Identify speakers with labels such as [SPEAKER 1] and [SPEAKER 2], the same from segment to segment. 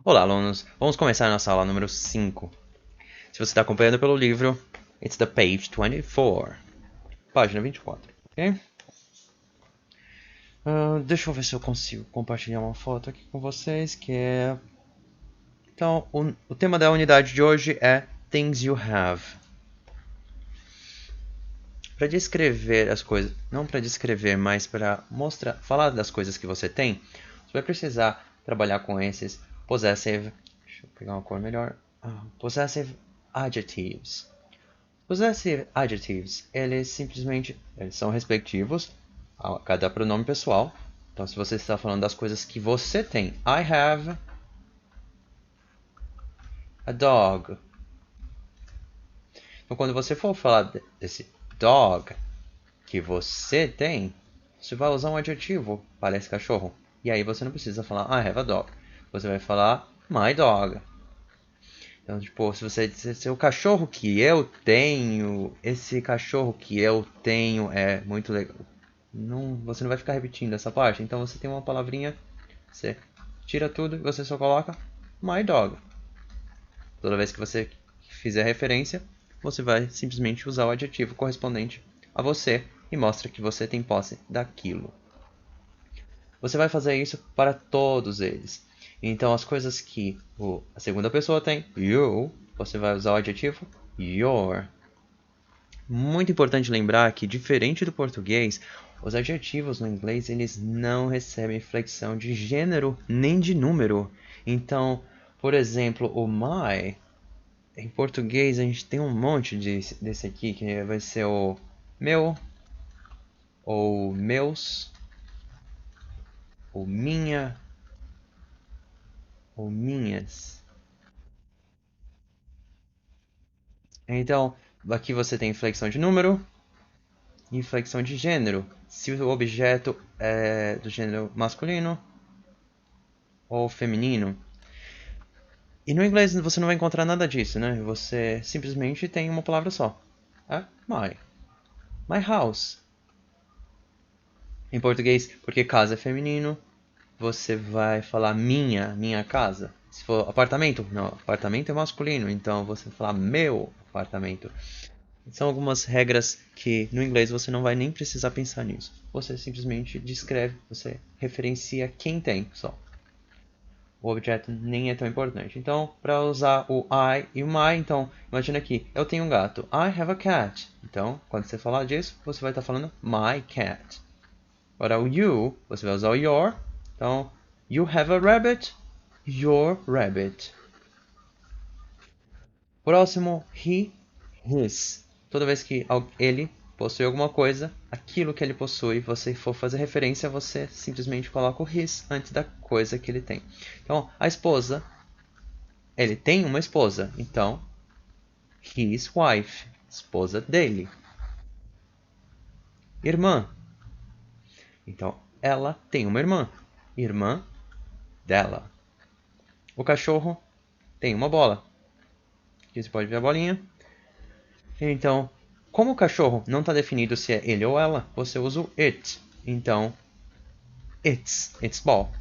[SPEAKER 1] Olá, alunos! Vamos começar a nossa aula número 5. Se você está acompanhando pelo livro, it's the page 24, página 24, ok? Deixa eu ver se eu consigo compartilhar uma foto aqui com vocês, que é... Então, o tema da unidade de hoje é Things You Have. Para descrever as coisas, não para descrever, mas para falar das coisas que você tem, você vai precisar trabalhar com esses possessive, deixa eu pegar uma cor melhor, possessive adjectives. Possessive adjectives, eles são respectivos a cada pronome pessoal. Então, se você está falando das coisas que você tem, I have a dog. Então, quando você for falar desse dog que você tem, você vai usar um adjetivo para esse cachorro. E aí você não precisa falar I have a dog. Você vai falar my dog. Então, tipo, se você disser o cachorro que eu tenho, esse cachorro que eu tenho é muito legal. Não, você não vai ficar repetindo essa parte. Então você tem uma palavrinha, você tira tudo e você só coloca my dog. Toda vez que você fizer referência, você vai simplesmente usar o adjetivo correspondente a você e mostra que você tem posse daquilo. Você vai fazer isso para todos eles. Então, as coisas que a segunda pessoa tem, you, você vai usar o adjetivo your. Muito importante lembrar que, diferente do português, os adjetivos no inglês eles não recebem flexão de gênero nem de número. Então, por exemplo, o my, em português a gente tem um monte desse aqui, que vai ser o meu, ou meus, ou minha, ou minhas. Então, aqui você tem flexão de número e flexão de gênero. Se o objeto é do gênero masculino ou feminino. E no inglês você não vai encontrar nada disso, né? Você simplesmente tem uma palavra só. É my. My house. Em português, porque casa é feminino, você vai falar minha casa. Se for apartamento, não, apartamento é masculino, então você vai falar meu apartamento. São algumas regras que no inglês você não vai nem precisar pensar nisso. Você simplesmente descreve, você referencia quem tem só. O objeto nem é tão importante. Então, para usar o I e o my, então, imagina aqui, eu tenho um gato. I have a cat. Então, quando você falar disso, você vai estar falando my cat. Agora, o you, você vai usar o your. Então, you have a rabbit, your rabbit. Próximo, he, his. Toda vez que ele possui alguma coisa, aquilo que ele possui, você for fazer referência, você simplesmente coloca o his antes da coisa que ele tem. Então, a esposa, ele tem uma esposa, então, his wife, esposa dele. Irmã, então, ela tem uma irmã, irmã dela. O cachorro tem uma bola. Aqui você pode ver a bolinha. Então, como o cachorro não está definido se é ele ou ela, você usa o it. Então, its ball.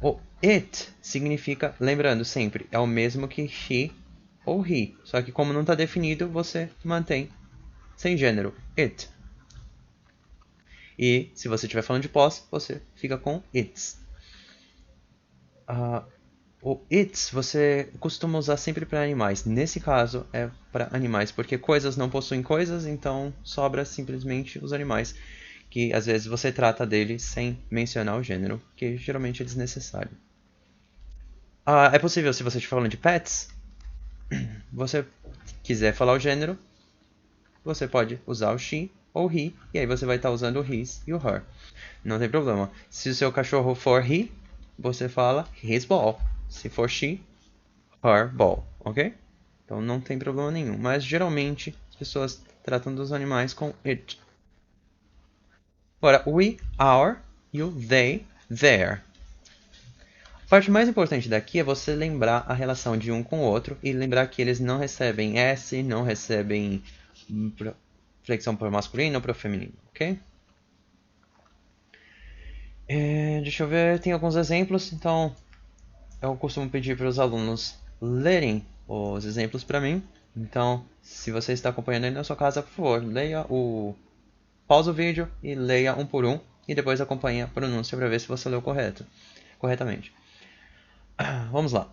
[SPEAKER 1] O it significa, lembrando sempre, é o mesmo que she ou he. Só que como não está definido, você mantém sem gênero, it. E se você estiver falando de posse, você fica com its. O its você costuma usar sempre para animais. Nesse caso é para animais, porque coisas não possuem coisas, então sobra simplesmente os animais, que às vezes você trata deles sem mencionar o gênero, que geralmente é desnecessário. É possível, se você estiver falando de pets, você quiser falar o gênero, você pode usar o she ou he, e aí você vai estar usando o his e o her. Não tem problema. Se o seu cachorro for he, você fala his ball. Se for she, her ball, ok? Então não tem problema nenhum. Mas geralmente as pessoas tratam dos animais com it. Agora, we, our e o they, their. A parte mais importante daqui é você lembrar a relação de um com o outro e lembrar que eles não recebem S, não recebem flexão para o masculino ou para o feminino, ok? Deixa eu ver, tem alguns exemplos. Então, eu costumo pedir para os alunos lerem os exemplos para mim. Então, se você está acompanhando aí na sua casa, por favor, pausa o vídeo e leia um por um. E depois acompanhe a pronúncia para ver se você leu corretamente. Vamos lá.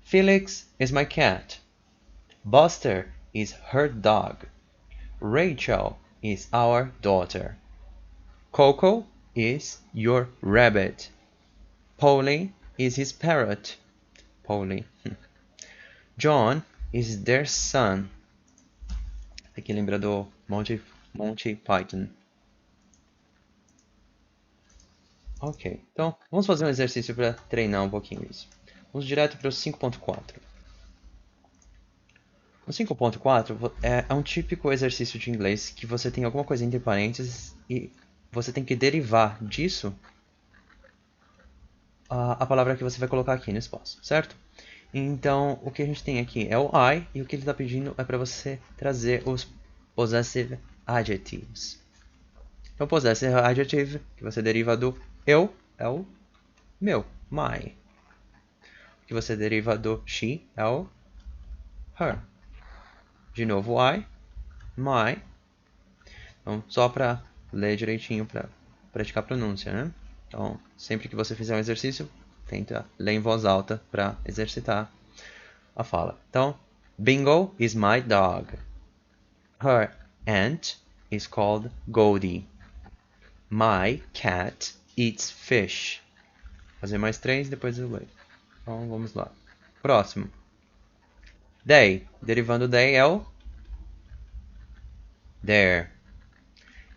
[SPEAKER 1] Felix is my cat. Buster is her dog. Rachel is our daughter. Coco is your rabbit. Polly is his parrot. Polly. John is their son. Aqui lembra do Monty Python. Ok, então vamos fazer um exercício para treinar um pouquinho isso. Vamos direto para o 5.4. O 5.4 é um típico exercício de inglês que você tem alguma coisa entre parênteses e você tem que derivar disso a palavra que você vai colocar aqui no espaço, certo? Então, o que a gente tem aqui é o I, e o que ele está pedindo é para você trazer os possessive adjectives. Então, possessive adjective, que você deriva do eu, é o meu, my. O que você deriva do she, é o her. De novo, I, my. Então, só para ler direitinho, para praticar a pronúncia, né? Então, sempre que você fizer um exercício, tenta ler em voz alta para exercitar a fala. Então, Bingo is my dog. Her aunt is called Goldie. My cat eats fish. Vou fazer mais 3, depois eu leio. Então, vamos lá. Próximo. They. Derivando they é o there.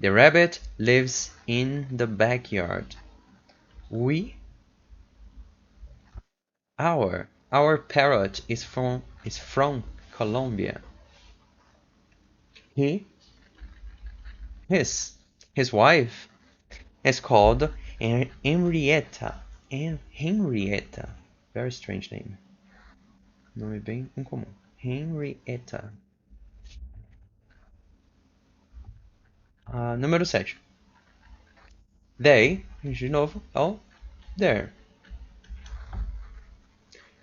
[SPEAKER 1] The rabbit lives in the backyard. Our parrot is from Colombia. His wife is called Henrietta. Henrietta. Very strange name. Nome bem incomum. Henrietta. Número 7. They, de novo, oh, there.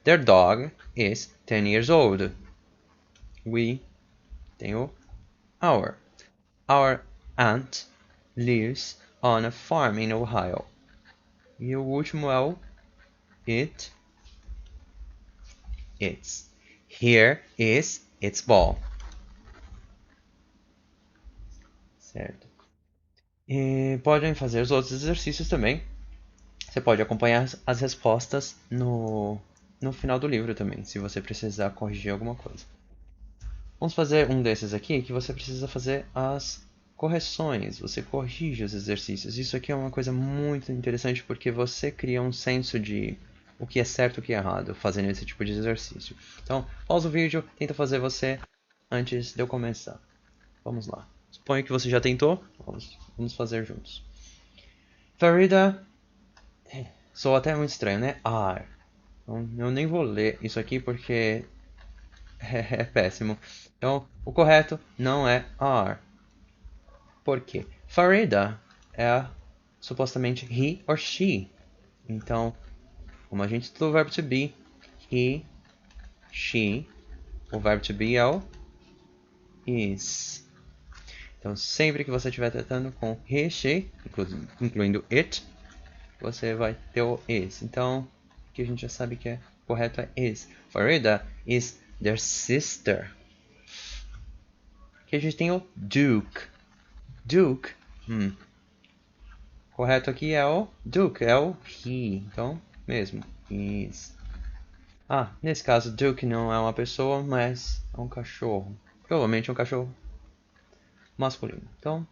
[SPEAKER 1] Their dog is 10 years old. Tem o our. Our aunt lives on a farm in Ohio. E o último é o its. Here is its ball. Certo. E podem fazer os outros exercícios também. Você pode acompanhar as respostas no final do livro também, se você precisar corrigir alguma coisa. Vamos fazer um desses aqui que você precisa fazer as correções, você corrige os exercícios. Isso aqui é uma coisa muito interessante porque você cria um senso de o que é certo e o que é errado fazendo esse tipo de exercício. Então, pausa o vídeo, tenta fazer você antes de eu começar. Vamos lá. Suponho que você já tentou, vamos fazer juntos. Farida, sou até muito estranho, né? Are. Então, eu nem vou ler isso aqui porque é péssimo. Então, o correto não é are. Por quê? Farida é supostamente he or she. Então, como a gente estudou o verbo to be, he, she, o verbo to be é o is. Então, sempre que você estiver tratando com he, she, incluindo it, você vai ter o is. Então, o que a gente já sabe que é correto é is. Farida is their sister. Aqui a gente tem o Duke. Duke, correto aqui é o Duke, é o he. Então, mesmo, is. Nesse caso, Duke não é uma pessoa, mas é um cachorro. Provavelmente um cachorro masculino. Então,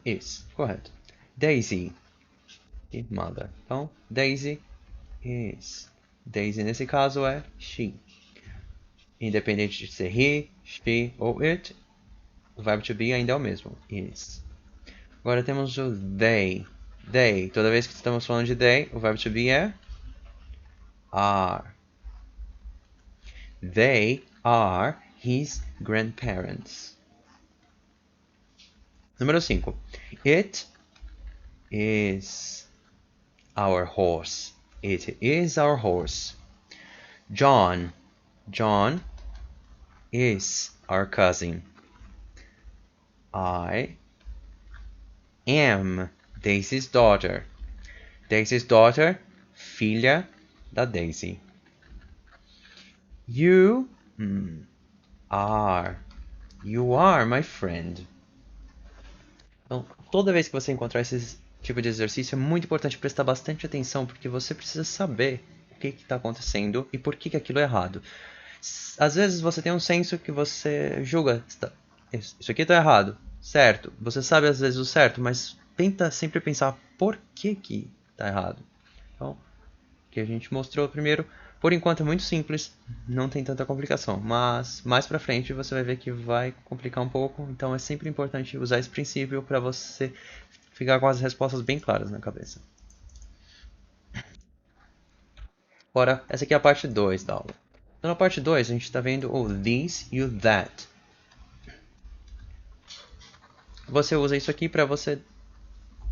[SPEAKER 1] is, correto. Daisy, e mother. Então, Daisy is. Daisy nesse caso é she. Independente de ser he, she ou it, o verbo to be ainda é o mesmo, is. Agora temos o they. They. Toda vez que estamos falando de they, o verbo to be é are. They are his grandparents. Número 5. It is our horse. It is our horse. John. John is our cousin. I am Daisy's daughter. Daisy's daughter, filha da Daisy. You are. You are my friend. Então, toda vez que você encontrar esse tipo de exercício, é muito importante prestar bastante atenção, porque você precisa saber o que está acontecendo e por que aquilo é errado. Às vezes você tem um senso que você julga, isso aqui está errado, certo? Você sabe às vezes o certo, mas tenta sempre pensar por que está errado. Então, o que a gente mostrou primeiro, por enquanto é muito simples, não tem tanta complicação, mas mais pra frente você vai ver que vai complicar um pouco, então é sempre importante usar esse princípio para você ficar com as respostas bem claras na cabeça. Agora, essa aqui é a parte 2 da aula. Então, na parte 2 a gente está vendo o this e o that. Você usa isso aqui para você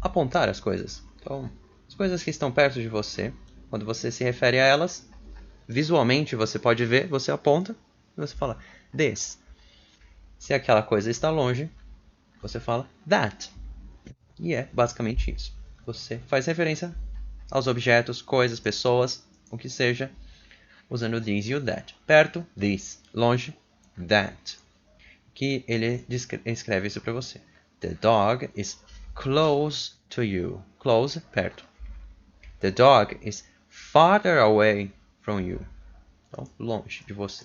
[SPEAKER 1] apontar as coisas. Então, as coisas que estão perto de você, quando você se refere a elas, visualmente você pode ver, você aponta e você fala this. Se aquela coisa está longe, você fala that. E é basicamente isso. Você faz referência aos objetos, coisas, pessoas, o que seja, usando o this e o that. Perto, this. Longe, that. Que ele escreve isso para você. The dog is close to you. Close, perto. The dog is farther away from you. Então, longe de você.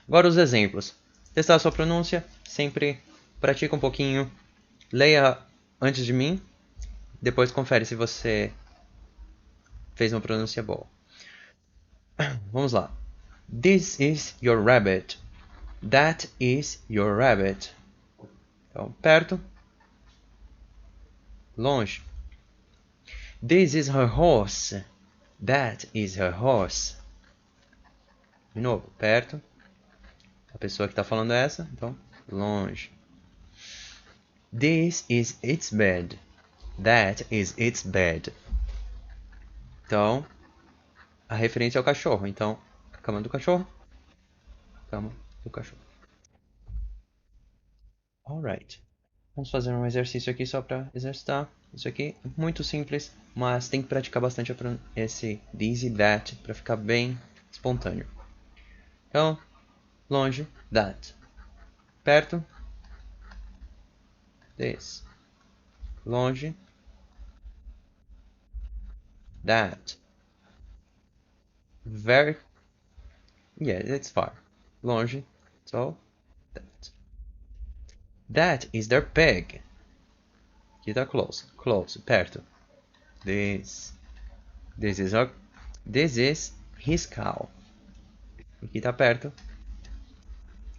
[SPEAKER 1] Agora os exemplos. Testar a sua pronúncia. Sempre pratica um pouquinho. Leia antes de mim. Depois confere se você fez uma pronúncia boa. Vamos lá. This is your rabbit. That is your rabbit. Então, perto. Longe. This is her horse. That is her horse. De novo, perto. A pessoa que está falando é essa, então, longe. This is its bed. That is its bed. Então, a referência é o cachorro. Então, cama do cachorro. Cama do cachorro. Alright. Vamos fazer um exercício aqui só para exercitar. Isso aqui é muito simples, mas tem que praticar bastante esse this e that para ficar bem espontâneo. Então, longe, that. Perto, this. Longe, that. Very, yeah, it's far. Longe, so that. That is their pig. Aqui tá close, close, perto. This is his cow. Aqui tá perto.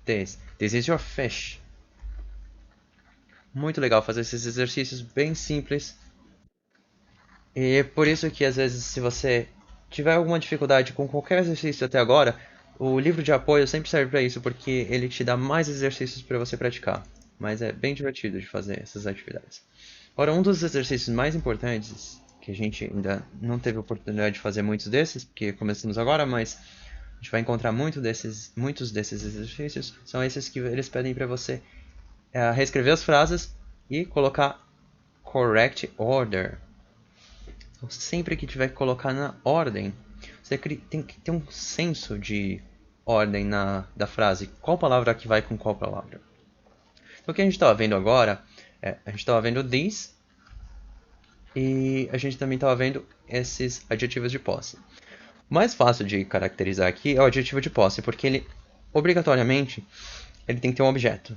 [SPEAKER 1] This is your fish. Muito legal fazer esses exercícios bem simples. E por isso que às vezes se você tiver alguma dificuldade com qualquer exercício até agora, o livro de apoio sempre serve para isso, porque ele te dá mais exercícios para você praticar. Mas é bem divertido de fazer essas atividades. Agora, um dos exercícios mais importantes, que a gente ainda não teve oportunidade de fazer muitos desses, porque começamos agora, mas a gente vai encontrar muitos desses exercícios, são esses que eles pedem para você reescrever as frases e colocar correct order. Então, sempre que tiver que colocar na ordem, você tem que ter um senso de ordem da frase. Qual palavra que vai com qual palavra? Então, o que a gente estava vendo agora, a gente estava vendo this e a gente também estava vendo esses adjetivos de posse. O mais fácil de caracterizar aqui é o adjetivo de posse, porque ele, obrigatoriamente, ele tem que ter um objeto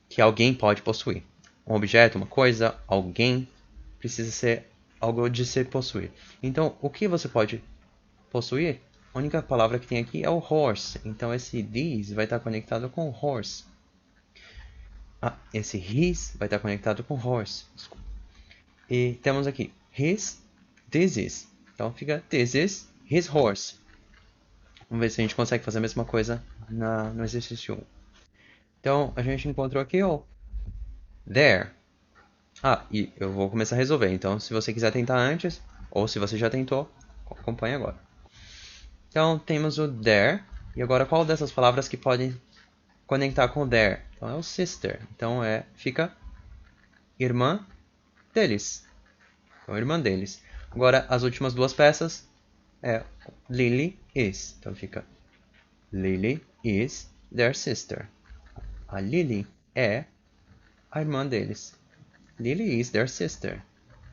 [SPEAKER 1] que alguém pode possuir. Um objeto, uma coisa, alguém, precisa ser algo de se possuir. Então, o que você pode possuir? A única palavra que tem aqui é o horse. Então, esse this vai estar conectado com horse. Esse his vai estar conectado com horse. Desculpa. E temos aqui his, this is. Então, fica this is his horse. Vamos ver se a gente consegue fazer a mesma coisa no exercício 1. Então, a gente encontrou aqui o there. Ah, e eu vou começar a resolver. Então, se você quiser tentar antes, ou se você já tentou, acompanhe agora. Então, temos o there. E agora, qual dessas palavras que podem conectar com o there? Então, é o sister. Então, fica irmã deles. Então, irmã deles. Agora, as últimas duas peças é Lily is. Então, fica Lily is their sister. A Lily é a irmã deles. Lily is their sister.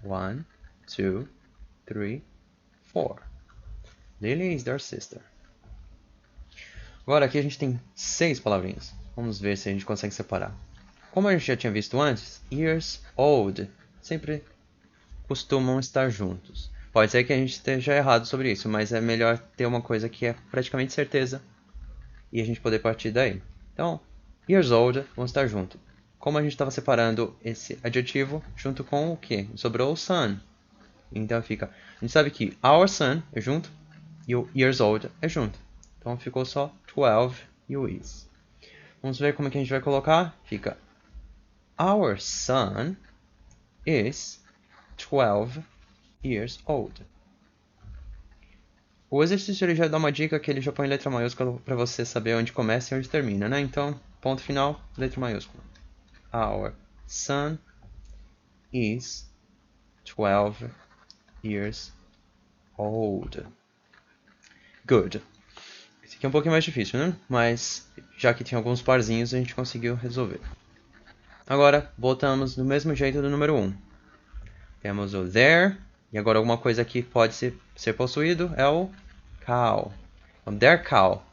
[SPEAKER 1] 1, 2, 3, 4. Lily is their sister. Agora aqui a gente tem 6 palavrinhas. Vamos ver se a gente consegue separar. Como a gente já tinha visto antes, years old sempre costumam estar juntos. Pode ser que a gente esteja errado sobre isso, mas é melhor ter uma coisa que é praticamente certeza e a gente poder partir daí. Então, years old vão estar juntos. Como a gente estava separando esse adjetivo junto com o que? Sobrou o son. Então fica, a gente sabe que our son é junto e o years old é junto. Então ficou só 12 e o is. Vamos ver como é que a gente vai colocar. Fica our son is 12 years old. O exercício ele já dá uma dica que ele já põe letra maiúscula para você saber onde começa e onde termina, né? Então, ponto final, letra maiúscula. Our son is 12 years old. Good. Esse aqui é um pouquinho mais difícil, né? Mas já que tem alguns parzinhos, a gente conseguiu resolver. Agora, voltamos do mesmo jeito do número 1. Temos o there, e agora alguma coisa que pode ser possuído é o cow. Então, their cow,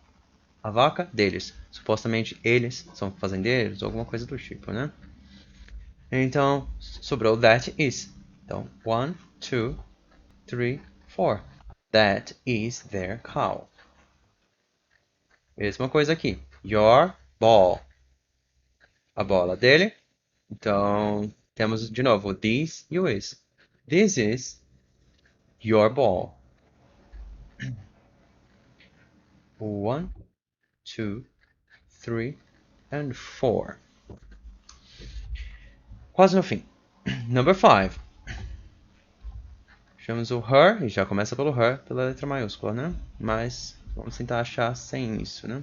[SPEAKER 1] a vaca deles. Supostamente eles são fazendeiros ou alguma coisa do tipo, né? Então, sobrou that is. Então, 1, 2, 3, 4. That is their cow. Mesma coisa aqui. Your ball. A bola dele. Então, temos de novo this e o is. This is your ball. 1, 2, 3, and 4. Quase no fim. Number 5. Chamamos o her, e já começa pelo her, pela letra maiúscula, né? Mas vamos tentar achar sem isso, né?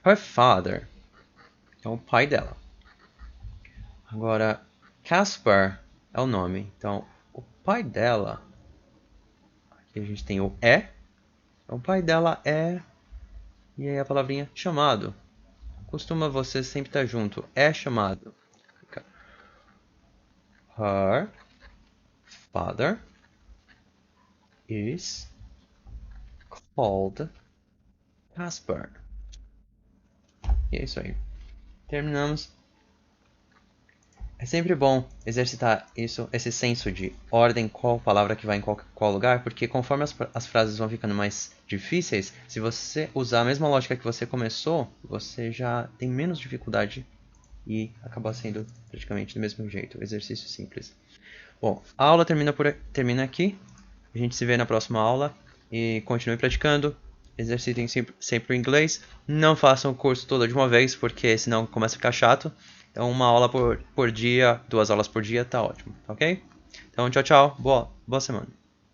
[SPEAKER 1] Her father. Então, o pai dela. Agora, Casper é o nome. Então, o pai dela. Aqui a gente tem o é. Então, o pai dela é. E aí a palavrinha chamado. Costuma você sempre estar junto. É chamado. Fica her father is called Casper. E é isso aí. Terminamos. É sempre bom exercitar isso, esse senso de ordem, qual palavra que vai em qual lugar, porque conforme as frases vão ficando mais difíceis, se você usar a mesma lógica que você começou, você já tem menos dificuldade e acaba sendo praticamente do mesmo jeito. Exercício simples. Bom, a aula termina aqui. A gente se vê na próxima aula e continue praticando. Exercitem sempre o inglês. Não façam o curso todo de uma vez, porque senão começa a ficar chato. Então, uma aula por dia, 2 aulas por dia, tá ótimo, ok? Então, tchau, tchau. Boa semana.